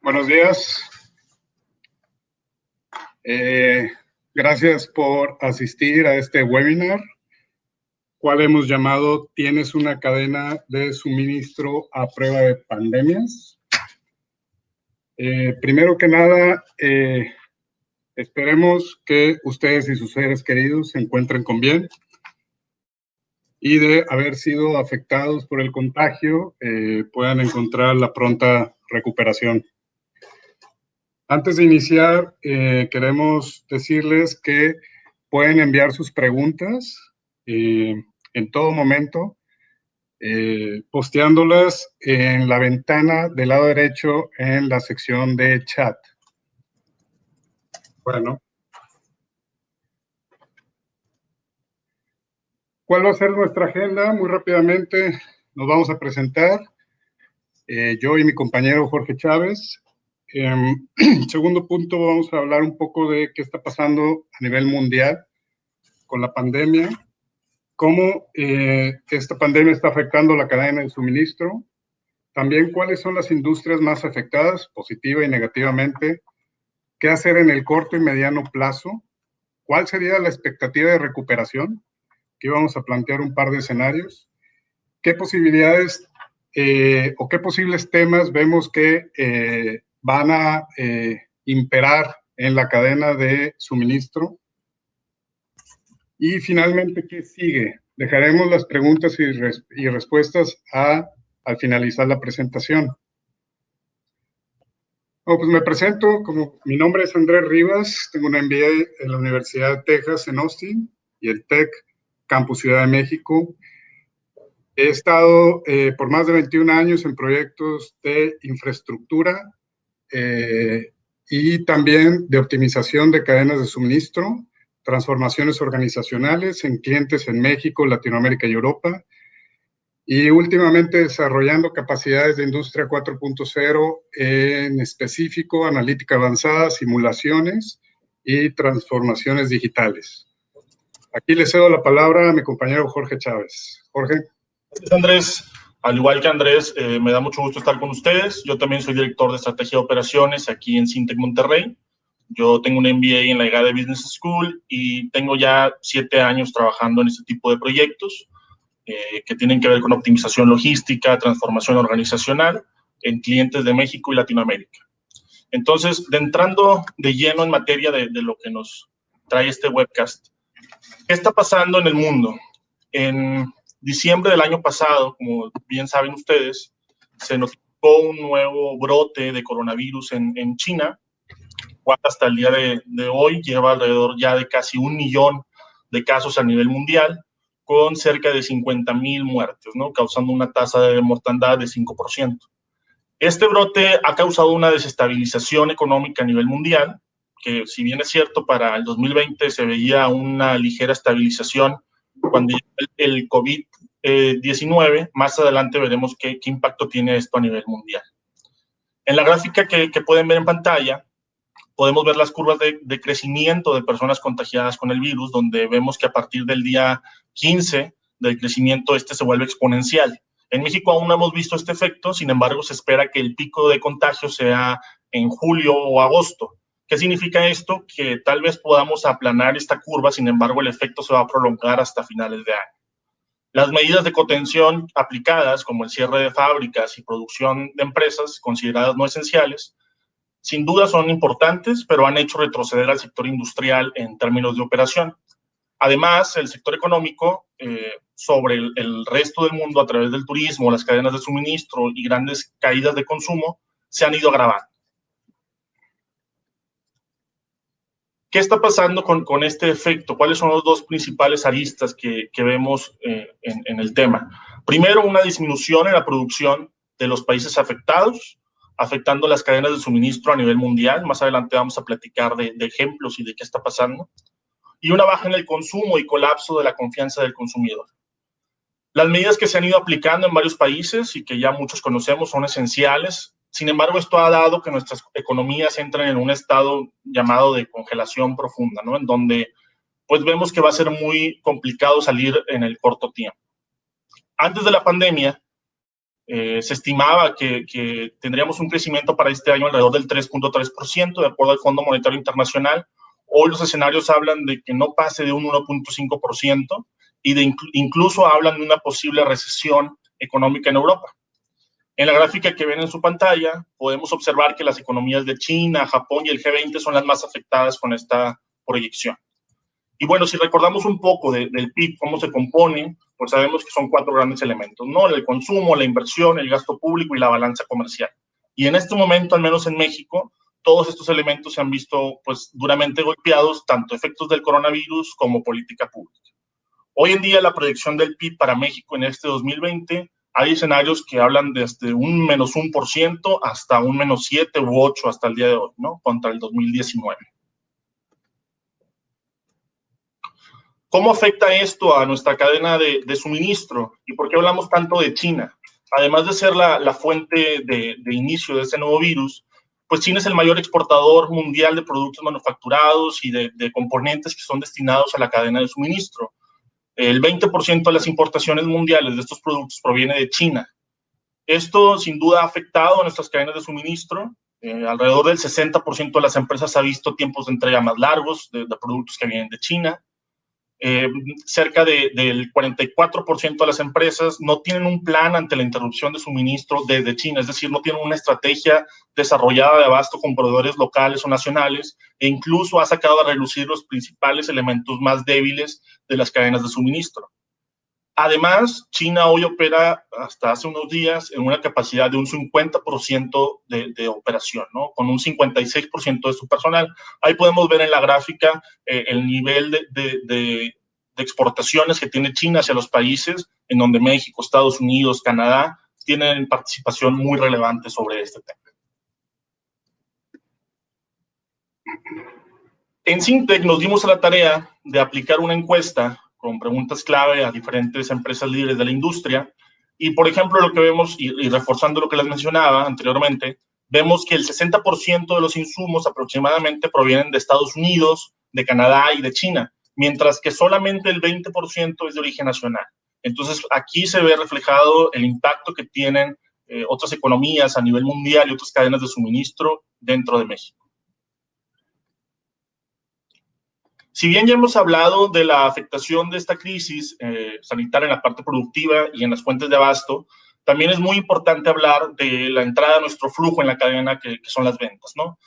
Buenos días. Gracias por asistir a este webinar, cual hemos llamado ¿Tienes una cadena de suministro a prueba de pandemias? Primero que nada, esperemos que ustedes y sus seres queridos se encuentren con bien y de haber sido afectados por el contagio, puedan encontrar la pronta recuperación. Antes de iniciar, queremos decirles que pueden enviar sus preguntas en todo momento, posteándolas en la ventana del lado derecho en la sección de chat. Bueno. ¿Cuál va a ser nuestra agenda? Muy rápidamente nos vamos a presentar, yo y mi compañero Jorge Chávez. Segundo punto, vamos a hablar un poco de qué está pasando a nivel mundial con la pandemia, cómo esta pandemia está afectando la cadena de suministro, también cuáles son las industrias más afectadas, positiva y negativamente, qué hacer en el corto y mediano plazo, cuál sería la expectativa de recuperación, que vamos a plantear un par de escenarios, qué posibilidades o qué posibles temas vemos que van a imperar en la cadena de suministro. Y finalmente, ¿qué sigue? Dejaremos las preguntas y respuestas al finalizar la presentación. Pues me presento, mi nombre es Andrés Rivas, tengo una MBA en la Universidad de Texas en Austin y el TEC Campus Ciudad de México. He estado por más de 21 años en proyectos de infraestructura y también de optimización de cadenas de suministro, transformaciones organizacionales en clientes en México, Latinoamérica y Europa, y últimamente desarrollando capacidades de Industria 4.0, en específico analítica avanzada, simulaciones y transformaciones digitales. Aquí le cedo la palabra a mi compañero Jorge Chávez. Jorge. Gracias, Andrés. Al igual que Andrés, me da mucho gusto estar con ustedes. Yo también soy director de estrategia de operaciones aquí en Syntec Monterrey. Yo tengo un MBA en la EGADE Business School y tengo ya 7 años trabajando en este tipo de proyectos que tienen que ver con optimización logística, transformación organizacional en clientes de México y Latinoamérica. Entonces, entrando de lleno en materia de lo que nos trae este webcast, ¿qué está pasando en el mundo? En diciembre del año pasado, como bien saben ustedes, se notificó un nuevo brote de coronavirus en China, cual hasta el día de hoy lleva alrededor ya de casi 1 millón de casos a nivel mundial, con cerca de 50,000 muertes, ¿no? Causando una tasa de mortandad de 5%. Este brote ha causado una desestabilización económica a nivel mundial, que si bien es cierto, para el 2020 se veía una ligera estabilización cuando el COVID-19, más adelante veremos qué impacto tiene esto a nivel mundial. En la gráfica que pueden ver en pantalla, podemos ver las curvas de crecimiento de personas contagiadas con el virus, donde vemos que a partir del día 15 del crecimiento se vuelve exponencial. En México aún no hemos visto este efecto, sin embargo se espera que el pico de contagio sea en julio o agosto. ¿Qué significa esto? Que tal vez podamos aplanar esta curva, sin embargo el efecto se va a prolongar hasta finales de año. Las medidas de contención aplicadas, como el cierre de fábricas y producción de empresas consideradas no esenciales, sin duda son importantes, pero han hecho retroceder al sector industrial en términos de operación. Además, el sector económico sobre el resto del mundo a través del turismo, las cadenas de suministro y grandes caídas de consumo se han ido agravando. ¿Qué está pasando con este efecto? ¿Cuáles son los dos principales aristas que vemos en el tema? Primero, una disminución en la producción de los países afectados, afectando las cadenas de suministro a nivel mundial. Más adelante vamos a platicar de ejemplos y de qué está pasando. Y una baja en el consumo y colapso de la confianza del consumidor. Las medidas que se han ido aplicando en varios países y que ya muchos conocemos son esenciales. Sin embargo, esto ha dado que nuestras economías entren en un estado llamado de congelación profunda, ¿no? En donde pues vemos que va a ser muy complicado salir en el corto tiempo. Antes de la pandemia, Se estimaba que tendríamos un crecimiento para este año alrededor del 3.3%, de acuerdo al Fondo Monetario Internacional. Hoy los escenarios hablan de que no pase de un 1.5% y incluso hablan de una posible recesión económica en Europa. En la gráfica que ven en su pantalla, podemos observar que las economías de China, Japón y el G20 son las más afectadas con esta proyección. Y bueno, si recordamos un poco del PIB, cómo se compone, pues sabemos que son 4 grandes elementos, ¿no? El consumo, la inversión, el gasto público y la balanza comercial. Y en este momento, al menos en México, todos estos elementos se han visto pues duramente golpeados, tanto efectos del coronavirus como política pública. Hoy en día la proyección del PIB para México en este 2020, hay escenarios que hablan desde un menos 1% hasta un menos 7 u 8 hasta el día de hoy, ¿no? Contra el 2019. ¿Cómo afecta esto a nuestra cadena de suministro? ¿Y por qué hablamos tanto de China? Además de ser la fuente de inicio de este nuevo virus, pues China es el mayor exportador mundial de productos manufacturados y de componentes que son destinados a la cadena de suministro. El 20% de las importaciones mundiales de estos productos proviene de China. Esto sin duda ha afectado a nuestras cadenas de suministro. Alrededor del 60% de las empresas ha visto tiempos de entrega más largos de productos que vienen de China. Cerca del 44% de las empresas no tienen un plan ante la interrupción de suministro desde China, es decir, no tienen una estrategia desarrollada de abasto con proveedores locales o nacionales, e incluso ha sacado a relucir los principales elementos más débiles de las cadenas de suministro. Además, China hoy opera hasta hace unos días en una capacidad de un 50% de operación, ¿no? Con un 56% de su personal. Ahí podemos ver en la gráfica el nivel de exportaciones que tiene China hacia los países, en donde México, Estados Unidos, Canadá tienen participación muy relevante sobre este tema. En Sintec nos dimos a la tarea de aplicar una encuesta con preguntas clave a diferentes empresas líderes de la industria. Y, por ejemplo, lo que vemos, y reforzando lo que les mencionaba anteriormente, vemos que el 60% de los insumos aproximadamente provienen de Estados Unidos, de Canadá y de China, mientras que solamente el 20% es de origen nacional. Entonces, aquí se ve reflejado el impacto que tienen otras economías a nivel mundial y otras cadenas de suministro dentro de México. Si bien ya hemos hablado de la afectación de esta crisis sanitaria en la parte productiva y en las fuentes de abasto, también es muy importante hablar de la entrada de nuestro flujo en la cadena, que son las ventas, ¿no?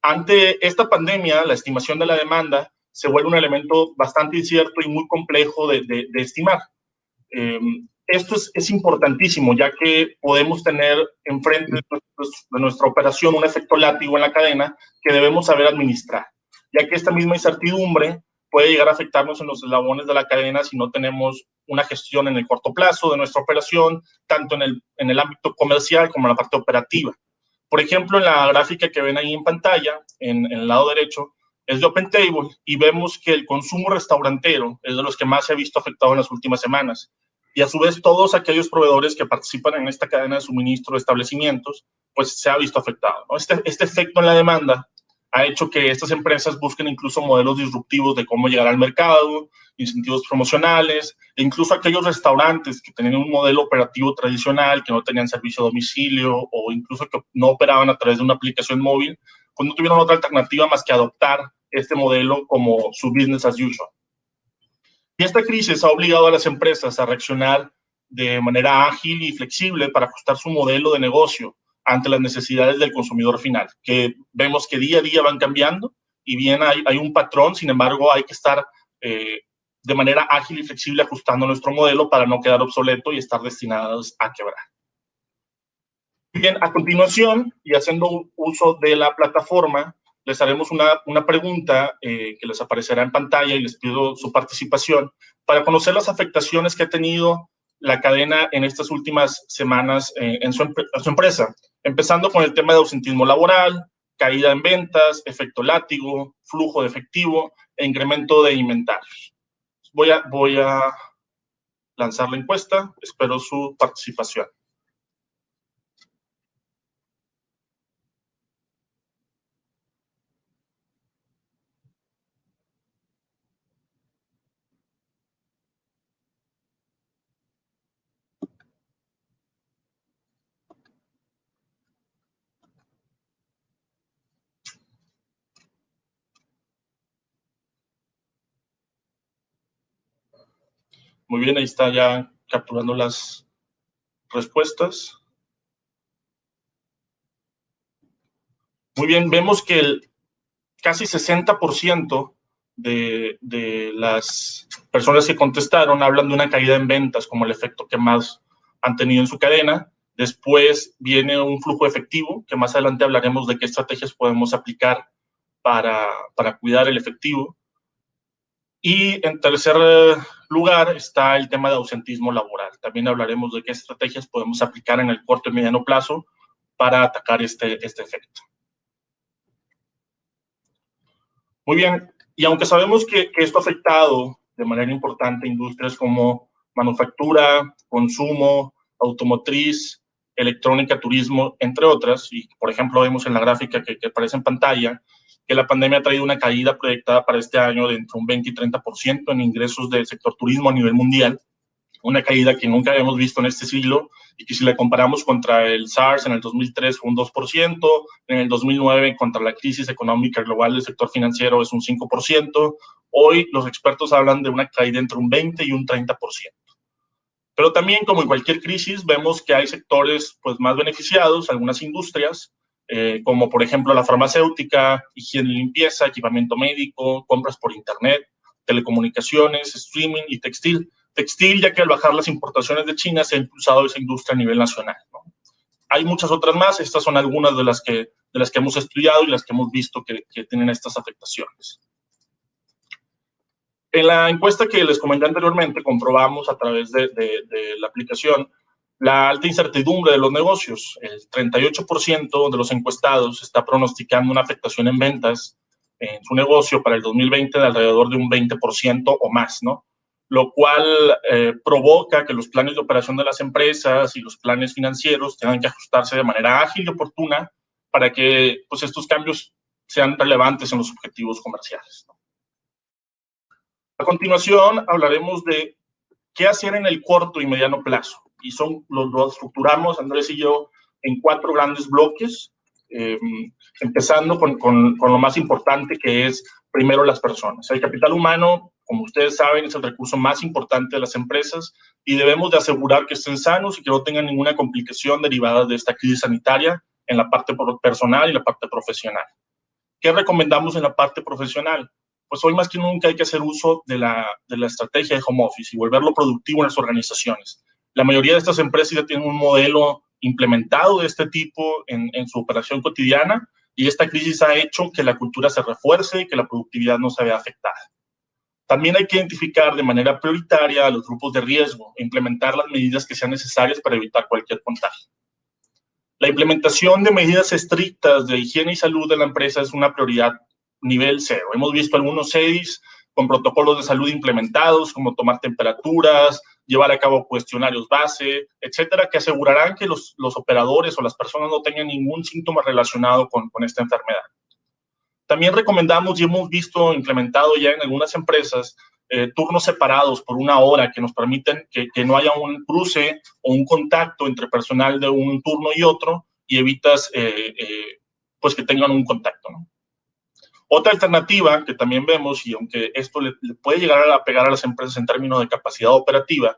Ante esta pandemia, la estimación de la demanda se vuelve un elemento bastante incierto y muy complejo de estimar. Esto es importantísimo, ya que podemos tener enfrente de nuestra operación un efecto látigo en la cadena que debemos saber administrar, ya que esta misma incertidumbre puede llegar a afectarnos en los eslabones de la cadena si no tenemos una gestión en el corto plazo de nuestra operación, tanto en el ámbito comercial como en la parte operativa. Por ejemplo, en la gráfica que ven ahí en pantalla, en el lado derecho, es de OpenTable y vemos que el consumo restaurantero es de los que más se ha visto afectado en las últimas semanas. Y a su vez, todos aquellos proveedores que participan en esta cadena de suministro de establecimientos, pues se ha visto afectado, ¿no? Este efecto en la demanda ha hecho que estas empresas busquen incluso modelos disruptivos de cómo llegar al mercado, incentivos promocionales, e incluso aquellos restaurantes que tenían un modelo operativo tradicional, que no tenían servicio a domicilio o incluso que no operaban a través de una aplicación móvil, pues no tuvieron otra alternativa más que adoptar este modelo como su business as usual. Y esta crisis ha obligado a las empresas a reaccionar de manera ágil y flexible para ajustar su modelo de negocio ante las necesidades del consumidor final, que vemos que día a día van cambiando y bien hay un patrón, sin embargo hay que estar de manera ágil y flexible ajustando nuestro modelo para no quedar obsoleto y estar destinados a quebrar. Bien, a continuación, y haciendo uso de la plataforma, les haremos una pregunta que les aparecerá en pantalla y les pido su participación para conocer las afectaciones que ha tenido la cadena en estas últimas semanas en su empresa, empezando con el tema de ausentismo laboral, caída en ventas, efecto látigo, flujo de efectivo e incremento de inventarios. Voy a lanzar la encuesta, espero su participación. Muy bien, ahí está ya capturando las respuestas. Muy bien, vemos que el casi 60% de las personas que contestaron hablan de una caída en ventas como el efecto que más han tenido en su cadena. Después viene un flujo efectivo, que más adelante hablaremos de qué estrategias podemos aplicar para cuidar el efectivo. Y en tercer lugar está el tema de ausentismo laboral. También hablaremos de qué estrategias podemos aplicar en el corto y mediano plazo para atacar este efecto. Muy bien, y aunque sabemos que esto ha afectado de manera importante industrias como manufactura, consumo, automotriz, electrónica, turismo, entre otras, y por ejemplo vemos en la gráfica que aparece en pantalla, que la pandemia ha traído una caída proyectada para este año de entre un 20 y 30% en ingresos del sector turismo a nivel mundial, una caída que nunca habíamos visto en este siglo y que si la comparamos contra el SARS en el 2003 fue un 2%, en el 2009 contra la crisis económica global del sector financiero es un 5%, hoy los expertos hablan de una caída entre un 20 y un 30%. Pero también, como en cualquier crisis, vemos que hay sectores pues, más beneficiados, algunas industrias, como por ejemplo la farmacéutica, higiene y limpieza, equipamiento médico, compras por internet, telecomunicaciones, streaming y textil. Textil, ya que al bajar las importaciones de China se ha impulsado esa industria a nivel nacional, ¿no? Hay muchas otras más, estas son algunas de las que hemos estudiado y las que hemos visto que tienen estas afectaciones. En la encuesta que les comenté anteriormente, comprobamos a través de la aplicación la alta incertidumbre de los negocios. El 38% de los encuestados está pronosticando una afectación en ventas en su negocio para el 2020 de alrededor de un 20% o más, ¿no? Lo cual provoca que los planes de operación de las empresas y los planes financieros tengan que ajustarse de manera ágil y oportuna para que pues, estos cambios sean relevantes en los objetivos comerciales, ¿no? A continuación, hablaremos de qué hacer en el corto y mediano plazo. Y lo estructuramos, Andrés y yo, en 4 grandes bloques, empezando con lo más importante, que es primero las personas. El capital humano, como ustedes saben, es el recurso más importante de las empresas y debemos de asegurar que estén sanos y que no tengan ninguna complicación derivada de esta crisis sanitaria en la parte personal y la parte profesional. ¿Qué recomendamos en la parte profesional? Pues hoy más que nunca hay que hacer uso de la estrategia de home office y volverlo productivo en las organizaciones. La mayoría de estas empresas ya tienen un modelo implementado de este tipo en su operación cotidiana y esta crisis ha hecho que la cultura se refuerce y que la productividad no se vea afectada. También hay que identificar de manera prioritaria a los grupos de riesgo e implementar las medidas que sean necesarias para evitar cualquier contagio. La implementación de medidas estrictas de higiene y salud de la empresa es una prioridad nivel 0. Hemos visto algunos CEDIs con protocolos de salud implementados, como tomar temperaturas, llevar a cabo cuestionarios base, etcétera, que asegurarán que los operadores o las personas no tengan ningún síntoma relacionado con esta enfermedad. También recomendamos y hemos visto implementado ya en algunas empresas turnos separados por 1 hora que nos permiten que no haya un cruce o un contacto entre personal de un turno y otro y evitas pues que tengan un contacto, ¿no? Otra alternativa que también vemos, y aunque esto le puede llegar a pegar a las empresas en términos de capacidad operativa,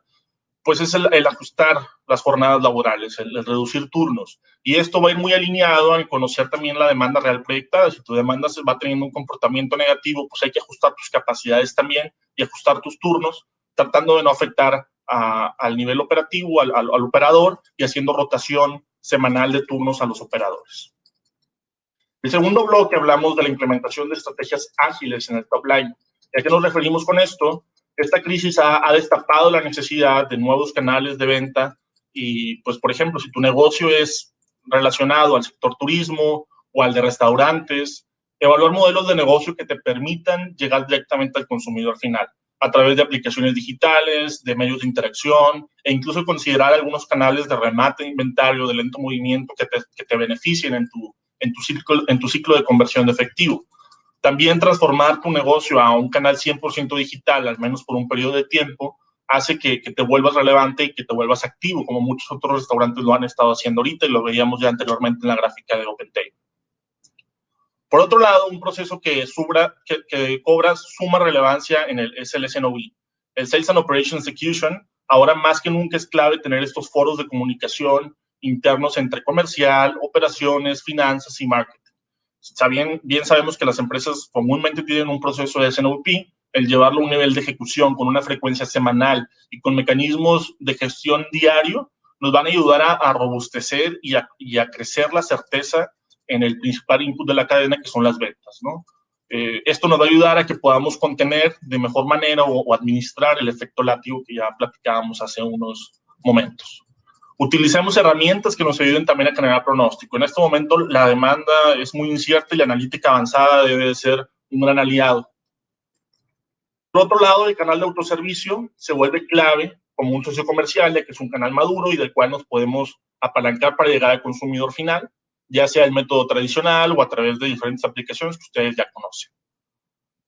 pues es el ajustar las jornadas laborales, el reducir turnos. Y esto va a ir muy alineado a conocer también la demanda real proyectada. Si tu demanda se va teniendo un comportamiento negativo, pues hay que ajustar tus capacidades también y ajustar tus turnos, tratando de no afectar al nivel operativo, al operador, y haciendo rotación semanal de turnos a los operadores. El segundo bloque hablamos de la implementación de estrategias ágiles en el top line. ¿Y a qué nos referimos con esto? Esta crisis ha destapado la necesidad de nuevos canales de venta y, pues, por ejemplo, si tu negocio es relacionado al sector turismo o al de restaurantes, evaluar modelos de negocio que te permitan llegar directamente al consumidor final a través de aplicaciones digitales, de medios de interacción e incluso considerar algunos canales de remate de inventario de lento movimiento que te beneficien en tu ciclo de conversión de efectivo. También transformar tu negocio a un canal 100% digital, al menos por un periodo de tiempo, hace que te vuelvas relevante y que te vuelvas activo, como muchos otros restaurantes lo han estado haciendo ahorita y lo veíamos ya anteriormente en la gráfica de OpenTable. Por otro lado, un proceso que cobra suma relevancia es el S&OP, el Sales and Operations Execution, ahora más que nunca es clave tener estos foros de comunicación internos entre comercial, operaciones, finanzas y marketing. Bien sabemos que las empresas comúnmente tienen un proceso de S&OP, el llevarlo a un nivel de ejecución con una frecuencia semanal y con mecanismos de gestión diario nos van a ayudar a robustecer y a crecer la certeza en el principal input de la cadena, que son las ventas, ¿no? Esto nos va a ayudar a que podamos contener de mejor manera o administrar el efecto látigo que ya platicábamos hace unos momentos. Utilicemos herramientas que nos ayuden también a generar pronóstico. En este momento la demanda es muy incierta y la analítica avanzada debe de ser un gran aliado. Por otro lado, el canal de autoservicio se vuelve clave como un socio comercial, ya que es un canal maduro y del cual nos podemos apalancar para llegar al consumidor final, ya sea el método tradicional o a través de diferentes aplicaciones que ustedes ya conocen.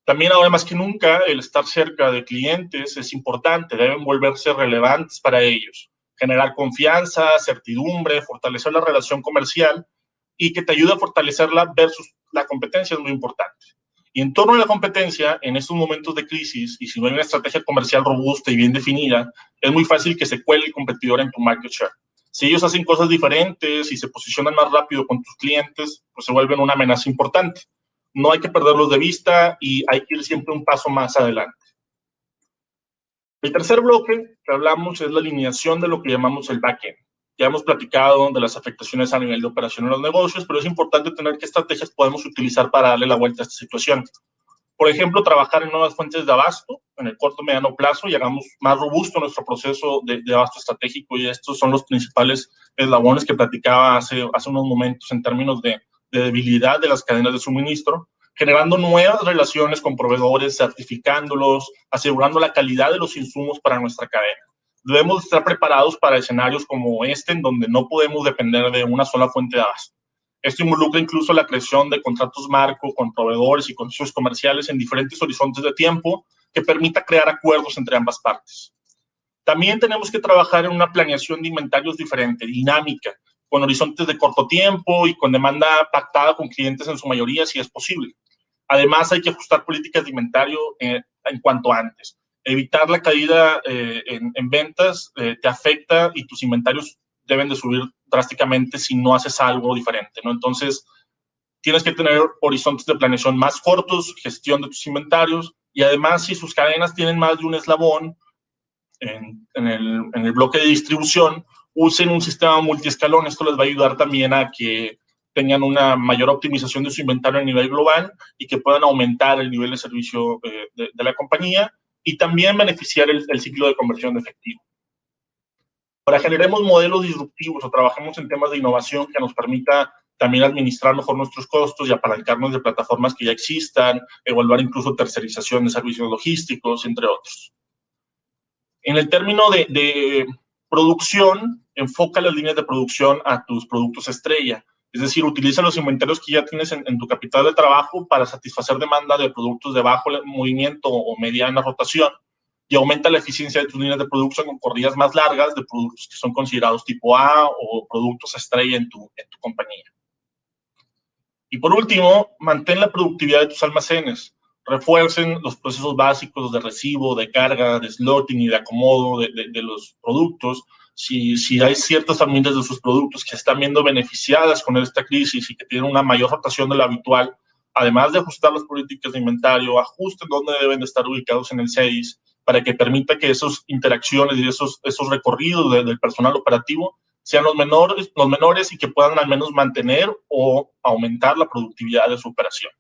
También ahora más que nunca, el estar cerca de clientes es importante, deben volverse relevantes para ellos. Generar confianza, certidumbre, fortalecer la relación comercial y que te ayude a fortalecerla versus la competencia es muy importante. Y en torno a la competencia, en estos momentos de crisis, y si no hay una estrategia comercial robusta y bien definida, es muy fácil que se cuele el competidor en tu market share. Si ellos hacen cosas diferentes y se posicionan más rápido con tus clientes, pues se vuelven una amenaza importante. No hay que perderlos de vista y hay que ir siempre un paso más adelante. El tercer bloque que hablamos es la alineación de lo que llamamos el backend. Ya hemos platicado de las afectaciones a nivel de operación en los negocios, pero es importante tener qué estrategias podemos utilizar para darle la vuelta a esta situación. Por ejemplo, trabajar en nuevas fuentes de abasto en el corto y mediano plazo y hagamos más robusto nuestro proceso de abasto estratégico, y estos son los principales eslabones que platicaba hace unos momentos en términos de debilidad de las cadenas de suministro, generando nuevas relaciones con proveedores, certificándolos, asegurando la calidad de los insumos para nuestra cadena. Debemos estar preparados para escenarios como este, en donde no podemos depender de una sola fuente de abasto. Esto involucra incluso la creación de contratos marco con proveedores y con socios comerciales en diferentes horizontes de tiempo que permita crear acuerdos entre ambas partes. También tenemos que trabajar en una planeación de inventarios diferente, dinámica, con horizontes de corto tiempo y con demanda pactada con clientes en su mayoría, si es posible. Además, hay que ajustar políticas de inventario en cuanto antes. Evitar la caída en ventas te afecta y tus inventarios deben de subir drásticamente si no haces algo diferente, ¿no? Entonces, tienes que tener horizontes de planeación más cortos, gestión de tus inventarios, y además, si sus cadenas tienen más de un eslabón en el bloque de distribución, usen un sistema multiescalón. Esto les va a ayudar también a que tengan una mayor optimización de su inventario a nivel global y que puedan aumentar el nivel de servicio de la compañía y también beneficiar el ciclo de conversión de efectivo. Ahora, generemos modelos disruptivos o trabajemos en temas de innovación que nos permita también administrar mejor nuestros costos y apalancarnos de plataformas que ya existan, evaluar incluso tercerización de servicios logísticos, entre otros. En el término de producción, enfoca las líneas de producción a tus productos estrella. Es decir, utiliza los inventarios que ya tienes en tu capital de trabajo para satisfacer demanda de productos de bajo movimiento o mediana rotación, y aumenta la eficiencia de tus líneas de producción con corridas más largas de productos que son considerados tipo A o productos estrella en tu compañía. Y por último, mantén la productividad de tus almacenes. Refuercen los procesos básicos de recibo, de carga, de slotting y de acomodo de los productos. Si hay ciertas familias de sus productos que se están viendo beneficiadas con esta crisis y que tienen una mayor rotación de la habitual, además de ajustar las políticas de inventario, ajusten dónde deben de estar ubicados en el CEDIS para que permita que esas interacciones y esos recorridos del personal operativo sean los menores y que puedan al menos mantener o aumentar la productividad de su operación.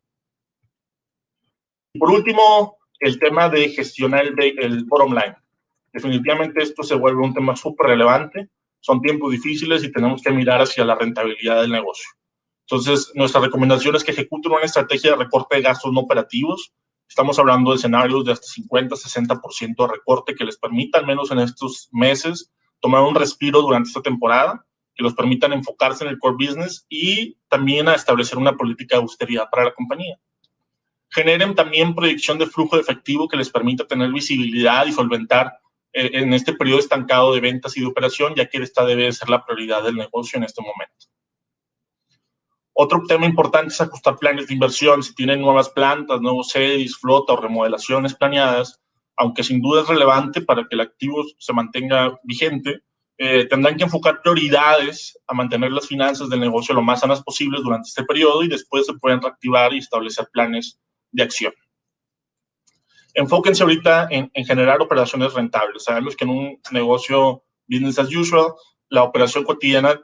Y por último, el tema de gestionar el bottom line. Definitivamente esto se vuelve un tema súper relevante. Son tiempos difíciles y tenemos que mirar hacia la rentabilidad del negocio. Entonces, nuestra recomendación es que ejecuten una estrategia de recorte de gastos no operativos. Estamos hablando de escenarios de hasta 50-60% de recorte que les permita, al menos en estos meses, tomar un respiro durante esta temporada, que los permitan enfocarse en el core business y también a establecer una política de austeridad para la compañía. Generen también proyección de flujo de efectivo que les permita tener visibilidad y solventar en este periodo estancado de ventas y de operación, ya que esta debe ser la prioridad del negocio en este momento. Otro tema importante es ajustar planes de inversión. Si tienen nuevas plantas, nuevos CEDIS, flota o remodelaciones planeadas, aunque sin duda es relevante para que el activo se mantenga vigente, tendrán que enfocar prioridades a mantener las finanzas del negocio lo más sanas posibles durante este periodo y después se pueden reactivar y establecer planes de acción. Enfóquense ahorita en generar operaciones rentables. Sabemos que en un negocio business as usual, la operación cotidiana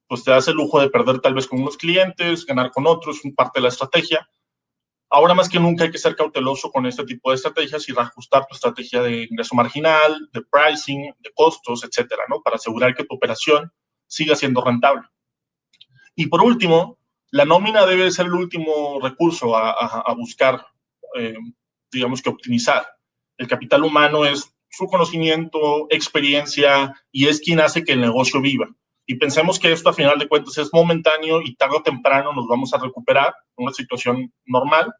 pues te das el lujo de perder tal vez con unos clientes, ganar con otros, es parte de la estrategia. Ahora más que nunca hay que ser cauteloso con este tipo de estrategias y reajustar tu estrategia de ingreso marginal, de pricing, de costos, etcétera, ¿no? Para asegurar que tu operación siga siendo rentable. Y por último, la nómina debe ser el último recurso a buscar, digamos que optimizar. El capital humano es su conocimiento, experiencia y es quien hace que el negocio viva. Y pensemos que esto a final de cuentas es momentáneo y tarde o temprano nos vamos a recuperar en una situación normal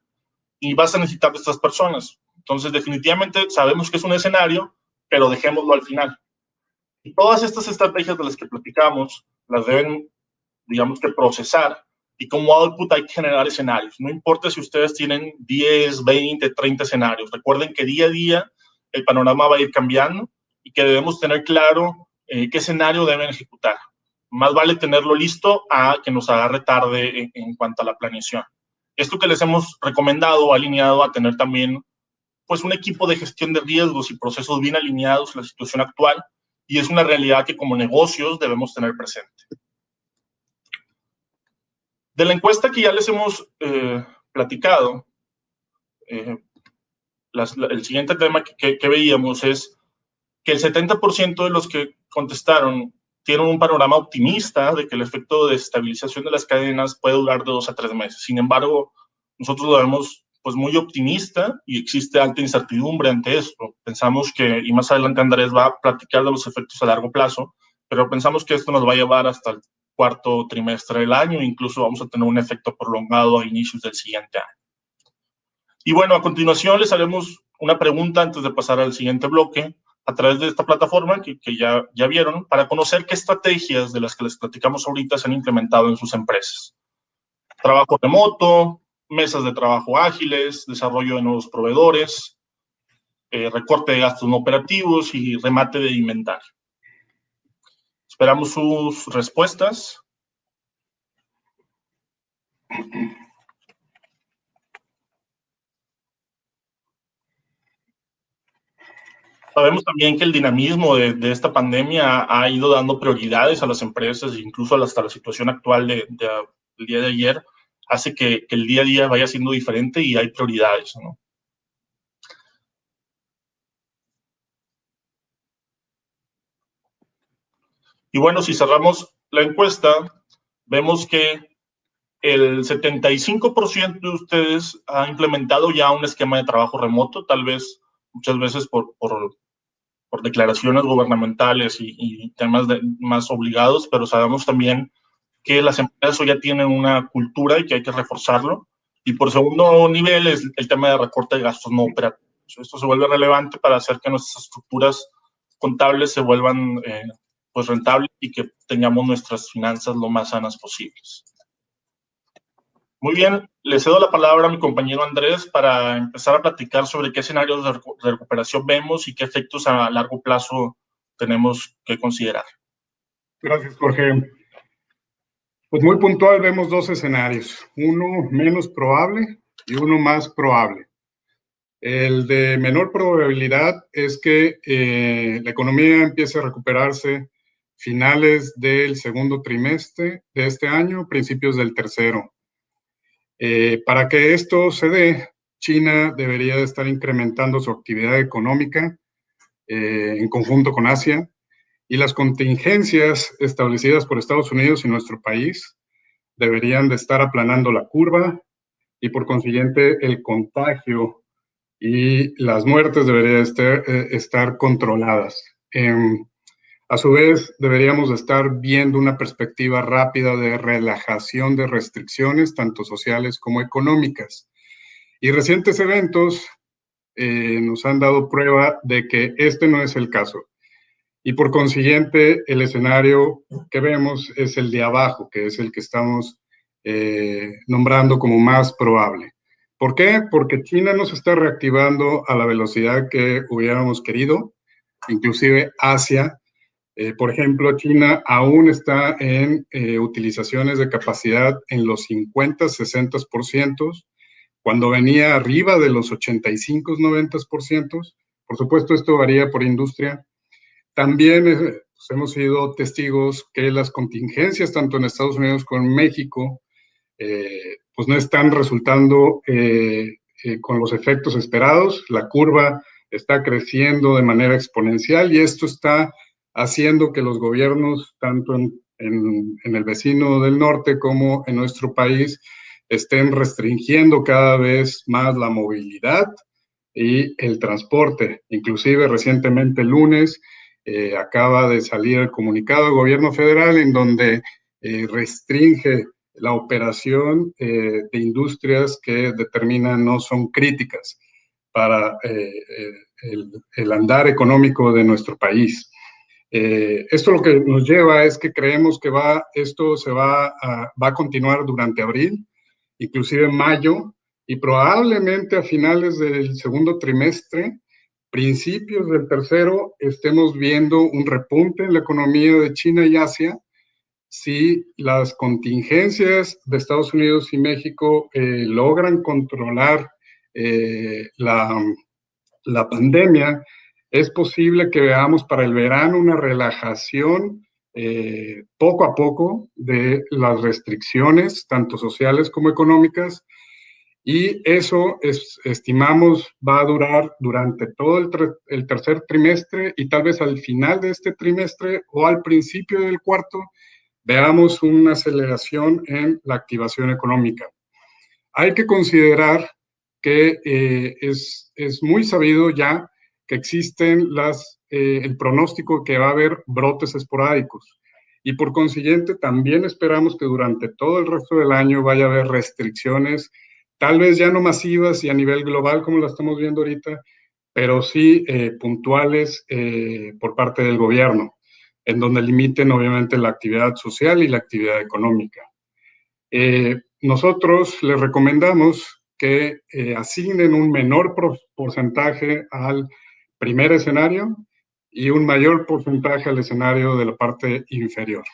y vas a necesitar de estas personas. Entonces, definitivamente sabemos que es un escenario, pero dejémoslo al final. Y todas estas estrategias de las que platicamos las deben, digamos que, procesar y como output hay que generar escenarios. No importa si ustedes tienen 10, 20, 30 escenarios. Recuerden que día a día el panorama va a ir cambiando y que debemos tener claro qué escenario deben ejecutar. Más vale tenerlo listo a que nos agarre tarde en cuanto a la planeación. Esto que les hemos recomendado, alineado a tener también pues, un equipo de gestión de riesgos y procesos bien alineados a la situación actual y es una realidad que como negocios debemos tener presente. De la encuesta que ya les hemos platicado, el siguiente tema que veíamos es que el 70% de los que contestaron tienen un panorama optimista de que el efecto de estabilización de las cadenas puede durar de 2 a 3 meses. Sin embargo, nosotros lo vemos pues muy optimista y existe alta incertidumbre ante esto. Pensamos que, y más adelante Andrés va a platicar de los efectos a largo plazo, pero pensamos que esto nos va a llevar hasta el cuarto trimestre del año, incluso vamos a tener un efecto prolongado a inicios del siguiente año. Y bueno, a continuación les haremos una pregunta antes de pasar al siguiente bloque a través de esta plataforma que ya vieron, para conocer qué estrategias de las que les platicamos ahorita se han implementado en sus empresas. Trabajo remoto, mesas de trabajo ágiles, desarrollo de nuevos proveedores, recorte de gastos no operativos y remate de inventario. Esperamos sus respuestas. Sabemos también que el dinamismo de esta pandemia ha ido dando prioridades a las empresas, incluso hasta la situación actual del día de ayer, hace que el día a día vaya siendo diferente y hay prioridades, ¿no? Y bueno, si cerramos la encuesta, vemos que el 75% de ustedes ha implementado ya un esquema de trabajo remoto, tal vez muchas veces por declaraciones gubernamentales y temas más obligados, pero sabemos también que las empresas hoy ya tienen una cultura y que hay que reforzarlo. Y por segundo nivel es el tema de recorte de gastos no operativos. Esto se vuelve relevante para hacer que nuestras estructuras contables se vuelvan pues rentables y que tengamos nuestras finanzas lo más sanas posibles. Muy bien, le cedo la palabra a mi compañero Andrés para empezar a platicar sobre qué escenarios de recuperación vemos y qué efectos a largo plazo tenemos que considerar. Gracias, Jorge. Pues muy puntual vemos dos escenarios, uno menos probable y uno más probable. El de menor probabilidad es que la economía empiece a recuperarse finales del segundo trimestre de este año, principios del tercero. Para que esto se dé, China debería de estar incrementando su actividad económica en conjunto con Asia y las contingencias establecidas por Estados Unidos y nuestro país deberían de estar aplanando la curva y por consiguiente el contagio y las muertes deberían estar controladas. A su vez, deberíamos estar viendo una perspectiva rápida de relajación de restricciones, tanto sociales como económicas. Y recientes eventos nos han dado prueba de que este no es el caso. Y por consiguiente, el escenario que vemos es el de abajo, que es el que estamos nombrando como más probable. ¿Por qué? Porque China no se está reactivando a la velocidad que hubiéramos querido, inclusive Asia. Por ejemplo, China aún está en utilizaciones de capacidad en los 50-60%, cuando venía arriba de los 85-90%. Por supuesto, esto varía por industria. También pues, hemos sido testigos que las contingencias, tanto en Estados Unidos como en México, pues no están resultando con los efectos esperados. La curva está creciendo de manera exponencial y esto está haciendo que los gobiernos, tanto en el vecino del norte como en nuestro país, estén restringiendo cada vez más la movilidad y el transporte. Inclusive recientemente el lunes acaba de salir el comunicado del gobierno federal en donde restringe la operación de industrias que determinan no son críticas para el andar económico de nuestro país. Esto lo que nos lleva es que creemos que esto va a continuar durante abril, inclusive mayo, y probablemente a finales del segundo trimestre, principios del tercero, estemos viendo un repunte en la economía de China y Asia si las contingencias de Estados Unidos y México logran controlar la pandemia. Es posible que veamos para el verano una relajación poco a poco de las restricciones, tanto sociales como económicas, y eso estimamos va a durar durante todo el tercer trimestre y tal vez al final de este trimestre o al principio del cuarto veamos una aceleración en la activación económica. Hay que considerar que es muy sabido ya que existen el pronóstico que va a haber brotes esporádicos y por consiguiente también esperamos que durante todo el resto del año vaya a haber restricciones, tal vez ya no masivas y a nivel global como la estamos viendo ahorita, pero sí puntuales por parte del gobierno, en donde limiten obviamente la actividad social y la actividad económica. Nosotros les recomendamos que asignen un menor porcentaje al primer escenario y un mayor porcentaje al escenario de la parte inferior.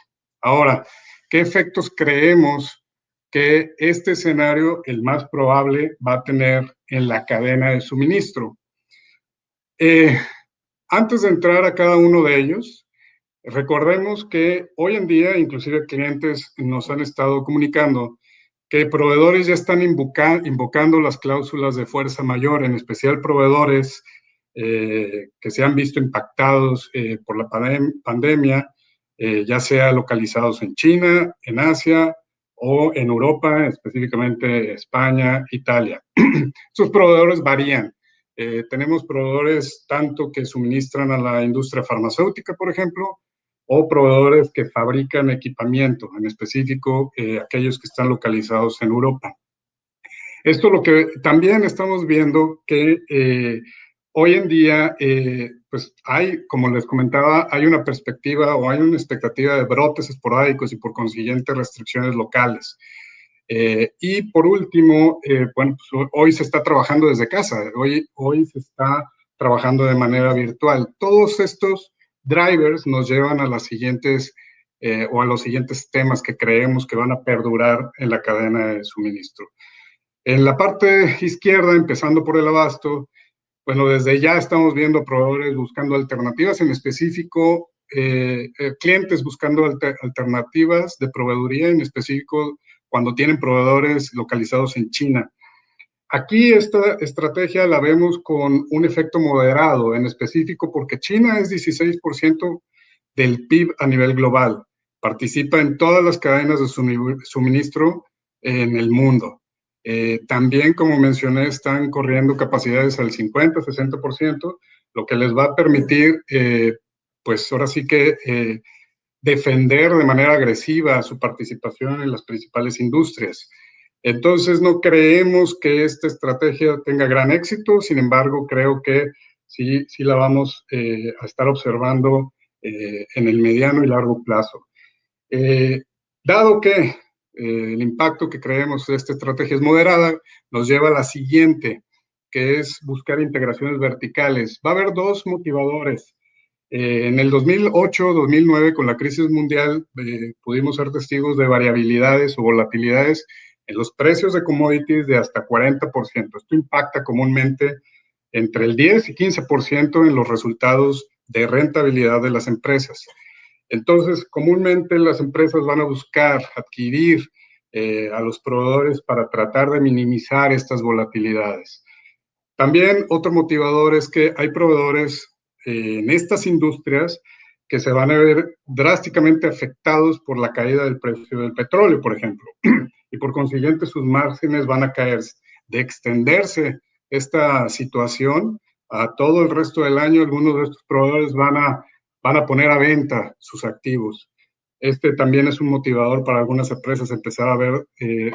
Ahora, ¿qué efectos creemos que este escenario, el más probable, va a tener en la cadena de suministro? Antes de entrar a cada uno de ellos, recordemos que hoy en día, inclusive clientes nos han estado comunicando que proveedores ya están invocando las cláusulas de fuerza mayor, en especial proveedores que se han visto impactados por la pandemia, ya sea localizados en China, en Asia o en Europa, específicamente España, Italia. Sus proveedores varían. Tenemos proveedores tanto que suministran a la industria farmacéutica, por ejemplo, o proveedores que fabrican equipamiento, en específico aquellos que están localizados en Europa. Esto lo que también estamos viendo que hoy en día, pues hay, como les comentaba, hay una perspectiva o hay una expectativa de brotes esporádicos y por consiguiente restricciones locales. Y por último, bueno, pues hoy se está trabajando desde casa, hoy se está trabajando de manera virtual. Todos estos drivers nos llevan a las siguientes o a los siguientes temas que creemos que van a perdurar en la cadena de suministro. En la parte izquierda, empezando por el abasto, bueno, desde ya estamos viendo proveedores buscando alternativas, en específico clientes buscando alternativas de proveeduría, en específico cuando tienen proveedores localizados en China. Aquí esta estrategia la vemos con un efecto moderado, en específico porque China es 16% del PIB a nivel global. Participa en todas las cadenas de suministro en el mundo. También, como mencioné, están corriendo capacidades al 50-60%, lo que les va a permitir, pues ahora sí que defender de manera agresiva su participación en las principales industrias. Entonces, no creemos que esta estrategia tenga gran éxito, sin embargo, creo que sí la vamos a estar observando en el mediano y largo plazo. Dado que el impacto que creemos de esta estrategia es moderada, nos lleva a la siguiente, que es buscar integraciones verticales. Va a haber dos motivadores. En el 2008-2009, con la crisis mundial, pudimos ser testigos de variabilidades o volatilidades en los precios de commodities de hasta 40%. Esto impacta comúnmente entre el 10 y 15% en los resultados de rentabilidad de las empresas. Entonces, comúnmente las empresas van a buscar adquirir a los proveedores para tratar de minimizar estas volatilidades. También otro motivador es que hay proveedores en estas industrias que se van a ver drásticamente afectados por la caída del precio del petróleo, por ejemplo, y por consiguiente sus márgenes van a caer. De extenderse esta situación a todo el resto del año, algunos de estos proveedores van a poner a venta sus activos. Este también es un motivador para algunas empresas empezar a ver,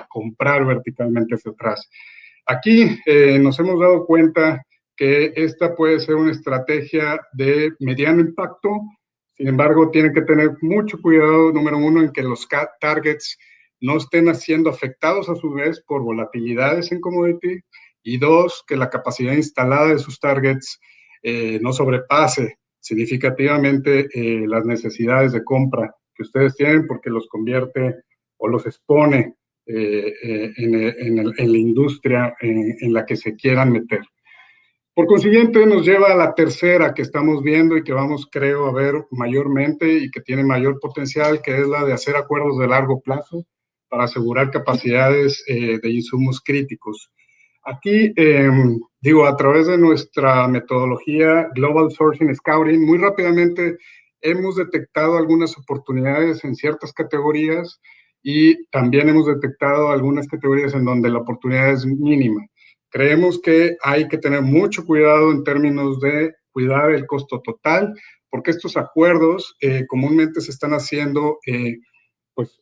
comprar verticalmente hacia atrás. Aquí nos hemos dado cuenta que esta puede ser una estrategia de mediano impacto. Sin embargo, tienen que tener mucho cuidado, número uno, en que los targets no estén siendo afectados a su vez por volatilidades en commodity, y dos, que la capacidad instalada de sus targets no sobrepase significativamente las necesidades de compra que ustedes tienen, porque los convierte o los expone en la industria en la que se quieran meter. Por consiguiente, nos lleva a la tercera que estamos viendo y que vamos, creo, a ver mayormente y que tiene mayor potencial, que es la de hacer acuerdos de largo plazo para asegurar capacidades de insumos críticos. Aquí, digo, a través de nuestra metodología Global Sourcing Scouting, muy rápidamente hemos detectado algunas oportunidades en ciertas categorías y también hemos detectado algunas categorías en donde la oportunidad es mínima. Creemos que hay que tener mucho cuidado en términos de cuidar el costo total, porque estos acuerdos comúnmente se están haciendo pues,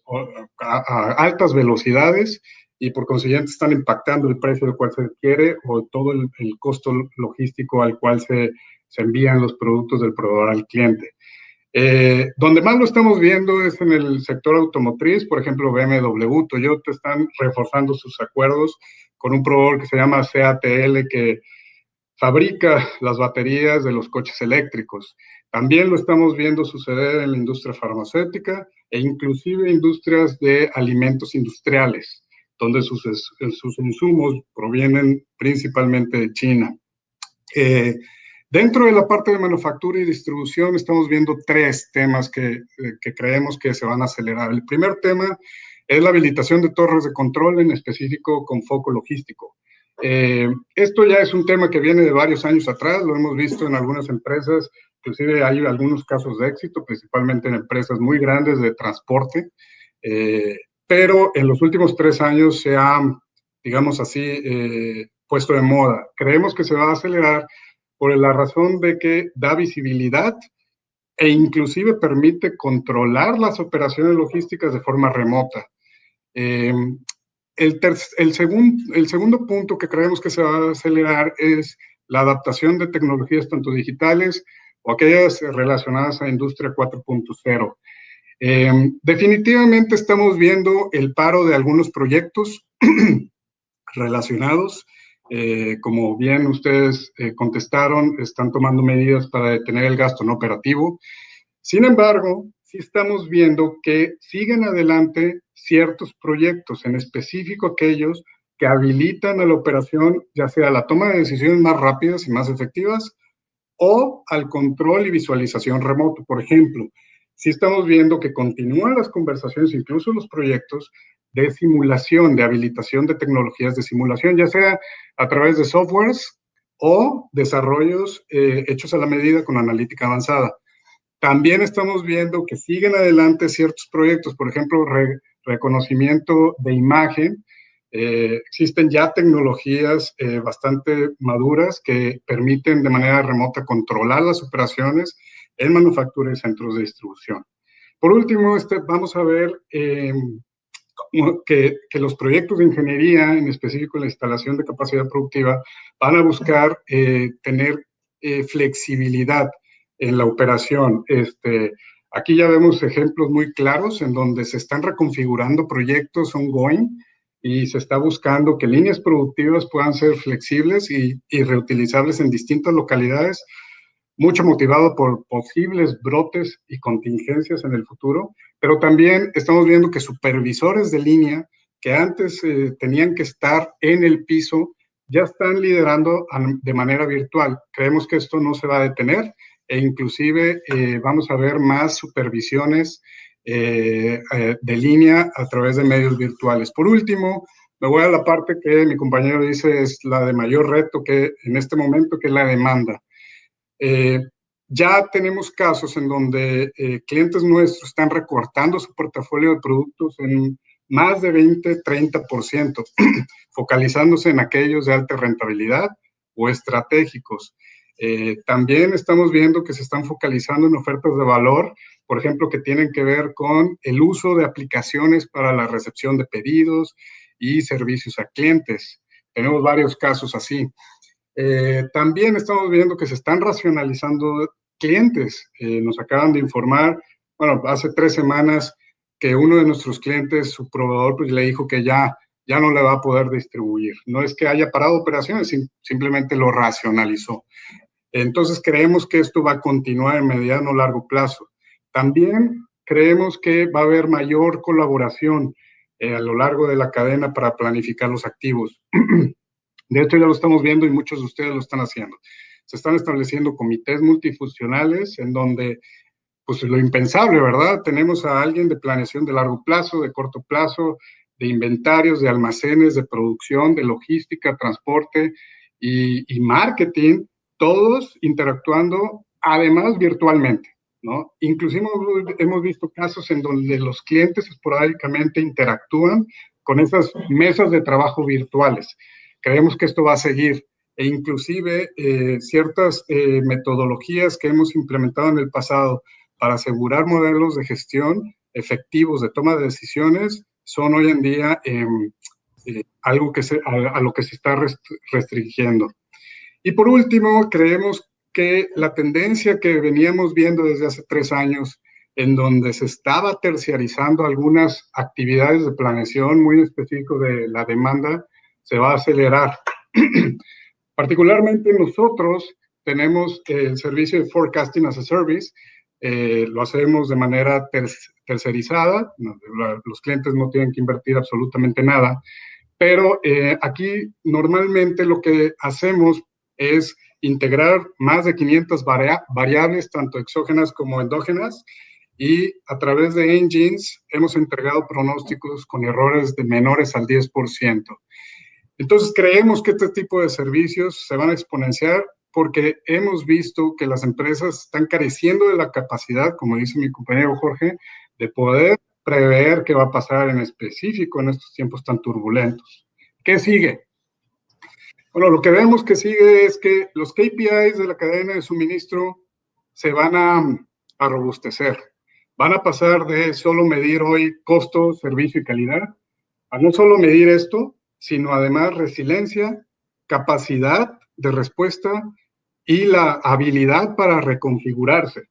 a altas velocidades y por consiguiente están impactando el precio al cual se quiere o todo el costo logístico al cual se envían los productos del proveedor al cliente. Donde más lo estamos viendo es en el sector automotriz, por ejemplo, BMW, Toyota están reforzando sus acuerdos con un proveedor que se llama CATL, que fabrica las baterías de los coches eléctricos. También lo estamos viendo suceder en la industria farmacéutica e inclusive industrias de alimentos industriales, donde sus insumos provienen principalmente de China. Dentro de la parte de manufactura y distribución estamos viendo tres temas que creemos que se van a acelerar. El primer tema es la habilitación de torres de control, en específico con foco logístico. Esto ya es un tema que viene de varios años atrás, lo hemos visto en algunas empresas, inclusive hay algunos casos de éxito, principalmente en empresas muy grandes de transporte, pero en los últimos 3 años se ha, digamos así, puesto de moda. Creemos que se va a acelerar por la razón de que da visibilidad e inclusive permite controlar las operaciones logísticas de forma remota. El segundo punto que creemos que se va a acelerar es la adaptación de tecnologías tanto digitales o aquellas relacionadas a Industria 4.0. Definitivamente estamos viendo el paro de algunos proyectos relacionados. Como bien ustedes contestaron, están tomando medidas para detener el gasto no operativo. Sin embargo, sí estamos viendo que siguen adelante ciertos proyectos, en específico aquellos que habilitan a la operación, ya sea la toma de decisiones más rápidas y más efectivas, o al control y visualización remoto. Por ejemplo, sí estamos viendo que continúan las conversaciones, incluso los proyectos de simulación, de habilitación de tecnologías de simulación, ya sea a través de softwares o desarrollos hechos a la medida con analítica avanzada. También estamos viendo que siguen adelante ciertos proyectos, por ejemplo, reconocimiento de imagen. Existen ya tecnologías bastante maduras que permiten de manera remota controlar las operaciones en manufactura y centros de distribución. Por último, vamos a ver que los proyectos de ingeniería, en específico la instalación de capacidad productiva, van a buscar tener flexibilidad en la operación. Aquí ya vemos ejemplos muy claros en donde se están reconfigurando proyectos ongoing y se está buscando que líneas productivas puedan ser flexibles y reutilizables en distintas localidades, mucho motivado por posibles brotes y contingencias en el futuro, pero también estamos viendo que supervisores de línea que antes tenían que estar en el piso ya están liderando de manera virtual. Creemos que esto no se va a detener e inclusive vamos a ver más supervisiones de línea a través de medios virtuales. Por último, me voy a la parte que mi compañero dice es la de mayor reto que en este momento, que es la demanda. Ya tenemos casos en donde clientes nuestros están recortando su portafolio de productos en más de 20-30%, focalizándose en aquellos de alta rentabilidad o estratégicos. También estamos viendo que se están focalizando en ofertas de valor, por ejemplo, que tienen que ver con el uso de aplicaciones para la recepción de pedidos y servicios a clientes. Tenemos varios casos así. También estamos viendo que se están racionalizando clientes. Nos acaban de informar, bueno, hace 3 semanas que uno de nuestros clientes, su proveedor, pues le dijo que ya no le va a poder distribuir. No es que haya parado operaciones, simplemente lo racionalizó. Entonces creemos que esto va a continuar en mediano o largo plazo. También creemos que va a haber mayor colaboración a lo largo de la cadena para planificar los activos. De hecho, ya lo estamos viendo y muchos de ustedes lo están haciendo. Se están estableciendo comités multifuncionales en donde, pues lo impensable, ¿verdad? Tenemos a alguien de planeación de largo plazo, de corto plazo, de inventarios, de almacenes, de producción, de logística, transporte y marketing, todos interactuando, además virtualmente, ¿no? Inclusive hemos visto casos en donde los clientes esporádicamente interactúan con esas mesas de trabajo virtuales. Creemos que esto va a seguir e inclusive ciertas metodologías que hemos implementado en el pasado para asegurar modelos de gestión efectivos de toma de decisiones son hoy en día algo que a lo que se está restringiendo. Y por último, creemos que la tendencia que veníamos viendo desde hace 3 años, en donde se estaba terciarizando algunas actividades de planeación muy específicas de la demanda, se va a acelerar. Particularmente nosotros tenemos el servicio de Forecasting as a Service, lo hacemos de manera tercerizada, los clientes no tienen que invertir absolutamente nada, pero aquí normalmente lo que hacemos es integrar más de 500 variables, tanto exógenas como endógenas, y a través de engines hemos entregado pronósticos con errores de menores al 10%. Entonces creemos que este tipo de servicios se van a exponenciar porque hemos visto que las empresas están careciendo de la capacidad, como dice mi compañero Jorge, de poder prever qué va a pasar en específico en estos tiempos tan turbulentos. ¿Qué sigue? Bueno, lo que vemos que sigue es que los KPIs de la cadena de suministro se van a robustecer. Van a pasar de solo medir hoy costo, servicio y calidad a no solo medir esto, sino además resiliencia, capacidad de respuesta y la habilidad para reconfigurarse.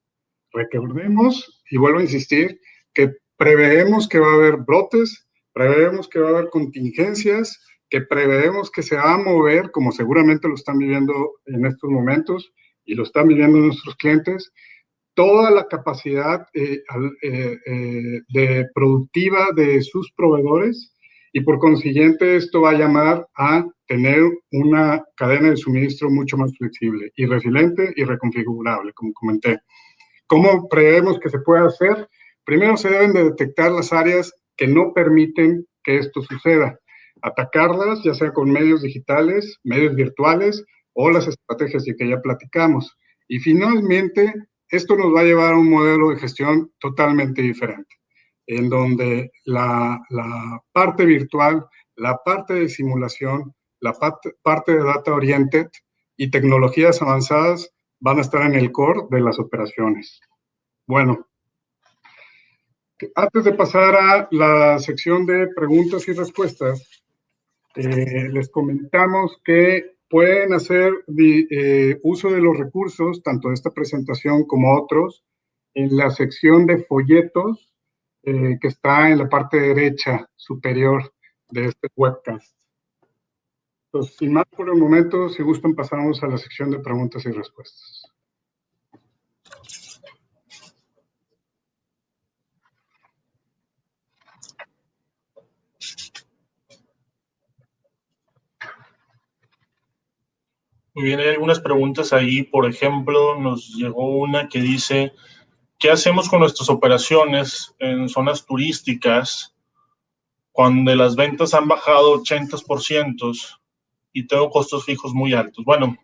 Recordemos, y vuelvo a insistir, que preveemos que va a haber brotes, preveemos que va a haber contingencias, que preveemos que se va a mover, como seguramente lo están viviendo en estos momentos y lo están viviendo nuestros clientes, toda la capacidad de productiva de sus proveedores y por consiguiente esto va a llamar a tener una cadena de suministro mucho más flexible y resiliente y reconfigurable, como comenté. ¿Cómo prevemos que se puede hacer? Primero se deben de detectar las áreas que no permiten que esto suceda. Atacarlas, ya sea con medios digitales, medios virtuales o las estrategias de que ya platicamos. Y finalmente, esto nos va a llevar a un modelo de gestión totalmente diferente, en donde la parte virtual, la parte de simulación, la parte de data oriented y tecnologías avanzadas van a estar en el core de las operaciones. Bueno, antes de pasar a la sección de preguntas y respuestas, les comentamos que pueden hacer uso de los recursos, tanto de esta presentación como otros, en la sección de folletos que está en la parte derecha superior de este webcast. Entonces, sin más por el momento, si gustan, pasamos a la sección de preguntas y respuestas. Muy bien, hay algunas preguntas ahí. Por ejemplo, nos llegó una que dice, ¿qué hacemos con nuestras operaciones en zonas turísticas cuando las ventas han bajado 80% y tengo costos fijos muy altos? Bueno,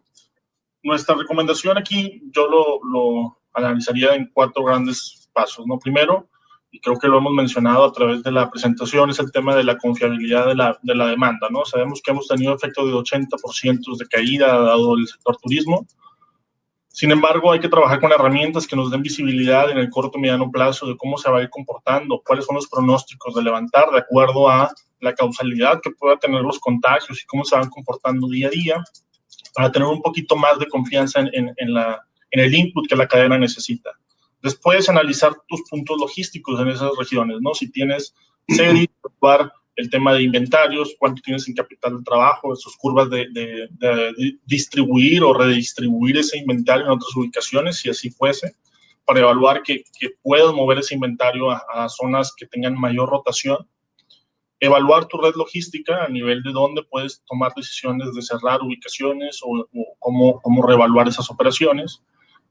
nuestra recomendación aquí yo lo analizaría en 4 grandes pasos, ¿no? Primero, y creo que lo hemos mencionado a través de la presentación, es el tema de la confiabilidad de la demanda, ¿no? Sabemos que hemos tenido efecto de 80% de caída dado el sector turismo. Sin embargo, hay que trabajar con herramientas que nos den visibilidad en el corto y mediano plazo de cómo se va a ir comportando, cuáles son los pronósticos de levantar de acuerdo a la causalidad que pueda tener los contagios y cómo se van comportando día a día, para tener un poquito más de confianza en el input que la cadena necesita. Después, analizar tus puntos logísticos en esas regiones, ¿no? Si tienes series, evaluar el tema de inventarios, cuánto tienes en capital de trabajo, esas curvas de distribuir o redistribuir ese inventario en otras ubicaciones, si así fuese, para evaluar que puedas mover ese inventario a zonas que tengan mayor rotación. Evaluar tu red logística a nivel de dónde puedes tomar decisiones de cerrar ubicaciones o cómo reevaluar esas operaciones.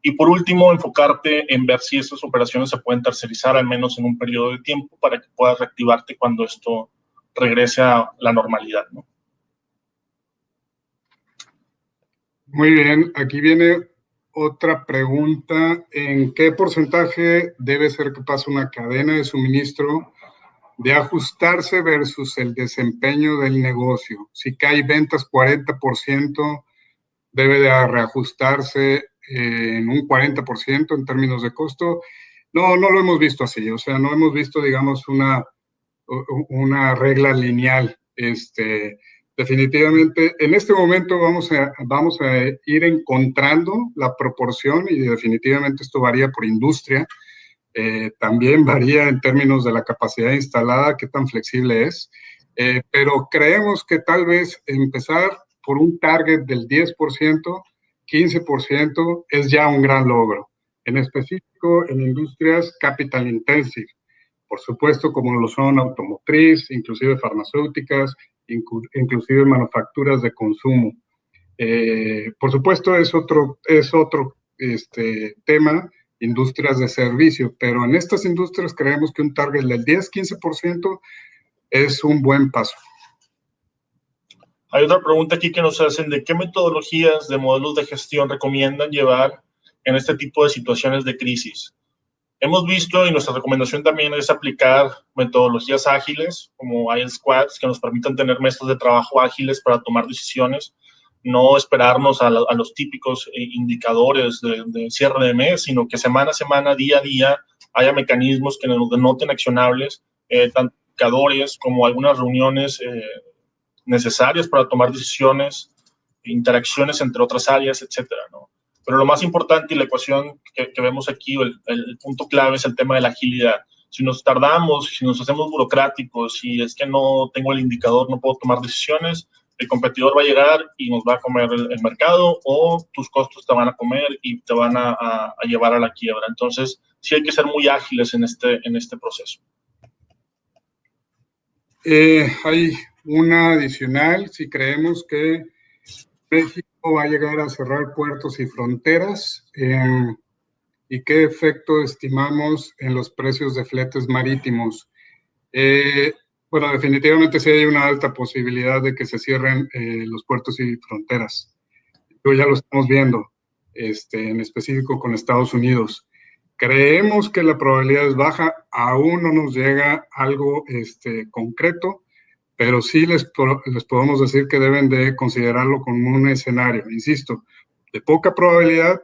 Y por último, enfocarte en ver si esas operaciones se pueden tercerizar al menos en un periodo de tiempo para que puedas reactivarte cuando esto regrese a la normalidad, ¿no? Muy bien, aquí viene otra pregunta. ¿En qué porcentaje debe ser capaz una cadena de suministro de ajustarse versus el desempeño del negocio? Si cae ventas 40%, debe de reajustarse en un 40% en términos de costo. No lo hemos visto así, o sea, no hemos visto, digamos, una regla lineal. Definitivamente, en este momento vamos a ir encontrando la proporción y definitivamente esto varía por industria. También varía en términos de la capacidad instalada, qué tan flexible es, pero creemos que tal vez empezar por un target del 10%, 15% es ya un gran logro, en específico en industrias capital intensive, por supuesto como lo son automotriz, inclusive farmacéuticas, inclusive manufacturas de consumo. Por supuesto es otro tema, industrias de servicio, pero en estas industrias creemos que un target del 10-15% es un buen paso. Hay otra pregunta aquí que nos hacen de qué metodologías de modelos de gestión recomiendan llevar en este tipo de situaciones de crisis. Hemos visto y nuestra recomendación también es aplicar metodologías ágiles como IL Squads que nos permitan tener mesas de trabajo ágiles para tomar decisiones, no esperarnos a los típicos indicadores de cierre de mes, sino que semana a semana, día a día, haya mecanismos que nos denoten accionables, tanto indicadores como algunas reuniones necesarias para tomar decisiones, interacciones entre otras áreas, etcétera, ¿no? Pero lo más importante y la ecuación que vemos aquí, el punto clave es el tema de la agilidad. Si nos tardamos, si nos hacemos burocráticos, si es que no tengo el indicador, no puedo tomar decisiones, el competidor va a llegar y nos va a comer el mercado o tus costos te van a comer y te van a llevar a la quiebra. Entonces, sí hay que ser muy ágiles en este proceso. Hay una adicional, si creemos que México va a llegar a cerrar puertos y fronteras, ¿y qué efecto estimamos en los precios de fletes marítimos? Bueno, definitivamente sí hay una alta posibilidad de que se cierren los puertos y fronteras. Ya lo estamos viendo, en específico con Estados Unidos. Creemos que la probabilidad es baja, aún no nos llega algo concreto, pero sí les podemos decir que deben de considerarlo como un escenario, insisto, de poca probabilidad,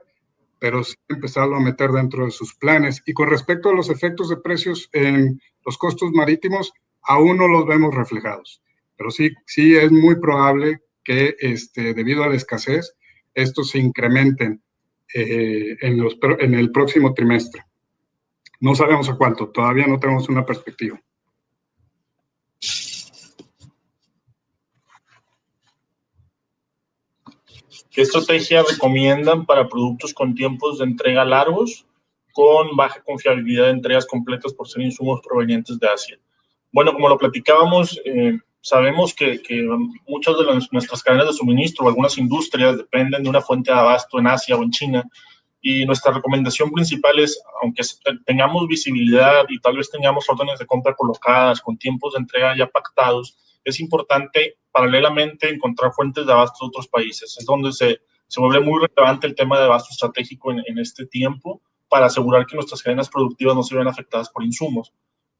pero sí empezarlo a meter dentro de sus planes. Y con respecto a los efectos de precios en los costos marítimos, aún no los vemos reflejados, pero sí es muy probable que debido a la escasez, estos se incrementen en el próximo trimestre. No sabemos a cuánto, todavía no tenemos una perspectiva. ¿Qué estrategia recomiendan para productos con tiempos de entrega largos, con baja confiabilidad de entregas completas por ser insumos provenientes de Asia? Bueno, como lo platicábamos, sabemos que muchas de nuestras cadenas de suministro o algunas industrias dependen de una fuente de abasto en Asia o en China, y nuestra recomendación principal es, aunque tengamos visibilidad y tal vez tengamos órdenes de compra colocadas con tiempos de entrega ya pactados, es importante paralelamente encontrar fuentes de abasto de otros países. Es donde se vuelve muy relevante el tema de abasto estratégico en este tiempo, para asegurar que nuestras cadenas productivas no se vean afectadas por insumos.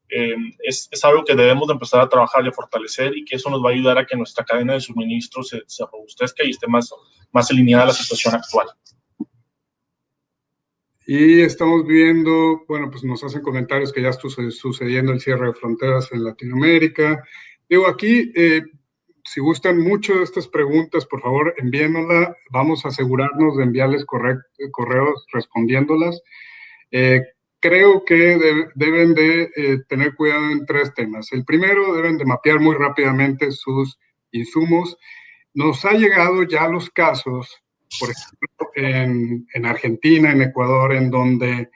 Es algo que debemos de empezar a trabajar y a fortalecer, y que eso nos va a ayudar a que nuestra cadena de suministro se robustezca y esté más alineada a la situación actual. Y estamos viendo, bueno, pues nos hacen comentarios que ya está sucediendo el cierre de fronteras en Latinoamérica. Digo, aquí, si gustan mucho de estas preguntas, por favor, envíennoslas. Vamos a asegurarnos de enviarles correos respondiéndolas. Creo que deben de tener cuidado en 3 temas. El primero, deben de mapear muy rápidamente sus insumos. Nos ha llegado ya los casos, por ejemplo, en Argentina, en Ecuador, en donde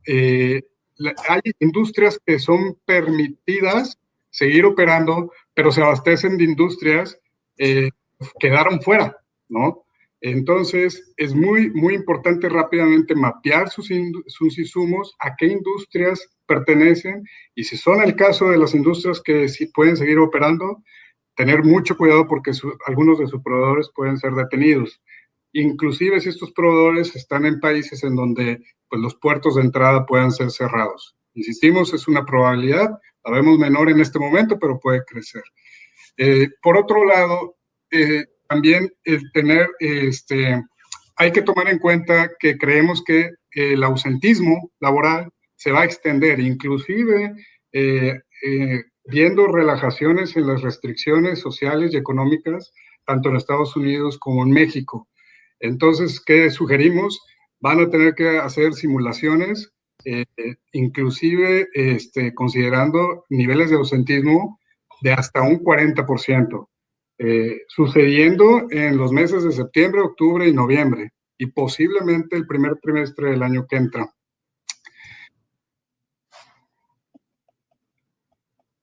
hay industrias que son permitidas seguir operando, pero se abastecen de industrias quedaron fuera, ¿no? Entonces, es muy importante rápidamente mapear sus insumos, a qué industrias pertenecen, y si son el caso de las industrias que sí pueden seguir operando, tener mucho cuidado porque algunos de sus proveedores pueden ser detenidos. Inclusive si estos proveedores están en países en donde pues, los puertos de entrada puedan ser cerrados. Insistimos, es una probabilidad, la vemos menor en este momento, pero puede crecer. Por otro lado, también hay que tomar en cuenta que creemos que el ausentismo laboral se va a extender, inclusive viendo relajaciones en las restricciones sociales y económicas, tanto en Estados Unidos como en México. Entonces, ¿qué sugerimos? Van a tener que hacer simulaciones, inclusive considerando niveles de ausentismo de hasta un 40%, sucediendo en los meses de septiembre, octubre y noviembre, y posiblemente el primer trimestre del año que entra.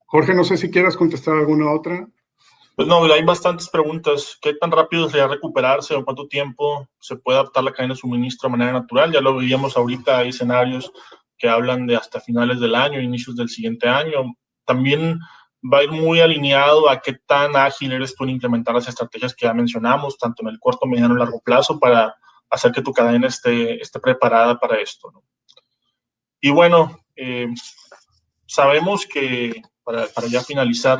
Jorge, no sé si quieras contestar alguna otra. Pues no, hay bastantes preguntas. ¿Qué tan rápido sería recuperarse o cuánto tiempo se puede adaptar la cadena de suministro de manera natural? Ya lo veíamos ahorita, hay escenarios que hablan de hasta finales del año, inicios del siguiente año. También va a ir muy alineado a qué tan ágil eres tú en implementar las estrategias que ya mencionamos, tanto en el corto, mediano y largo plazo, para hacer que tu cadena esté preparada para esto, ¿no? Y bueno, sabemos que, para ya finalizar,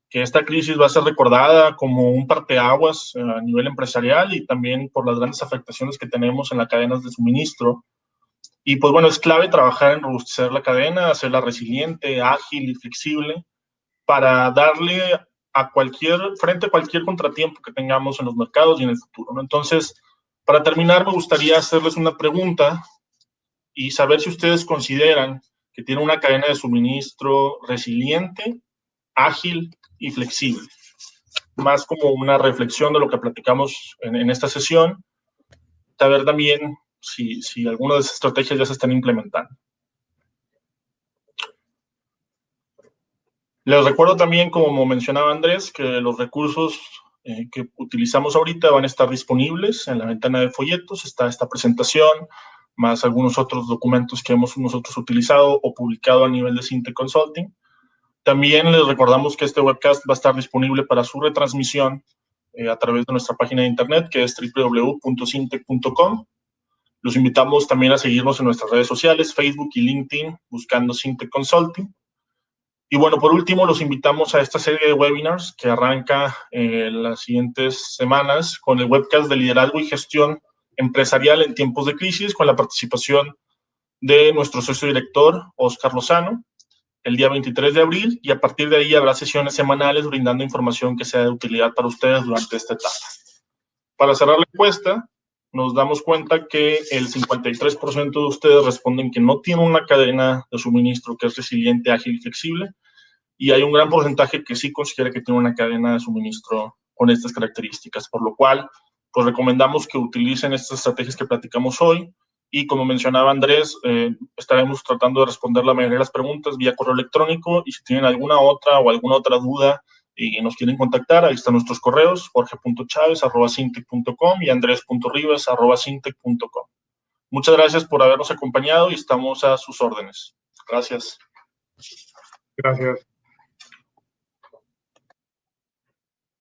que esta crisis va a ser recordada como un parteaguas a nivel empresarial, y también por las grandes afectaciones que tenemos en las cadenas de suministro. Y pues bueno, es clave trabajar en robustecer la cadena, hacerla resiliente, ágil y flexible, para darle frente a cualquier contratiempo que tengamos en los mercados y en el futuro, ¿no? Entonces, para terminar, me gustaría hacerles una pregunta y saber si ustedes consideran que tienen una cadena de suministro resiliente, ágil y flexible. Más como una reflexión de lo que platicamos en esta sesión, saber también si algunas de esas estrategias ya se están implementando. Les recuerdo también, como mencionaba Andrés, que los recursos que utilizamos ahorita van a estar disponibles en la ventana de folletos. Está esta presentación, más algunos otros documentos que hemos nosotros utilizado o publicado a nivel de Syntec Consulting. También les recordamos que este webcast va a estar disponible para su retransmisión a través de nuestra página de internet, que es www.syntec.com. Los invitamos también a seguirnos en nuestras redes sociales, Facebook y LinkedIn, buscando Syntec Consulting. Y bueno, por último, los invitamos a esta serie de webinars que arranca las siguientes semanas con el webcast de liderazgo y gestión empresarial en tiempos de crisis, con la participación de nuestro socio director, Óscar Lozano, el día 23 de abril, y a partir de ahí habrá sesiones semanales brindando información que sea de utilidad para ustedes durante esta etapa. Para cerrar la encuesta, nos damos cuenta que el 53% de ustedes responden que no tienen una cadena de suministro que es resiliente, ágil y flexible, y hay un gran porcentaje que sí considera que tiene una cadena de suministro con estas características, por lo cual, pues recomendamos que utilicen estas estrategias que platicamos hoy, y como mencionaba Andrés, estaremos tratando de responder la mayoría de las preguntas vía correo electrónico, y si tienen alguna otra duda y nos quieren contactar, ahí están nuestros correos, jorge.chaves@syntec.com y andres.rivas@syntec.com. Muchas gracias por habernos acompañado y estamos a sus órdenes. Gracias. Gracias.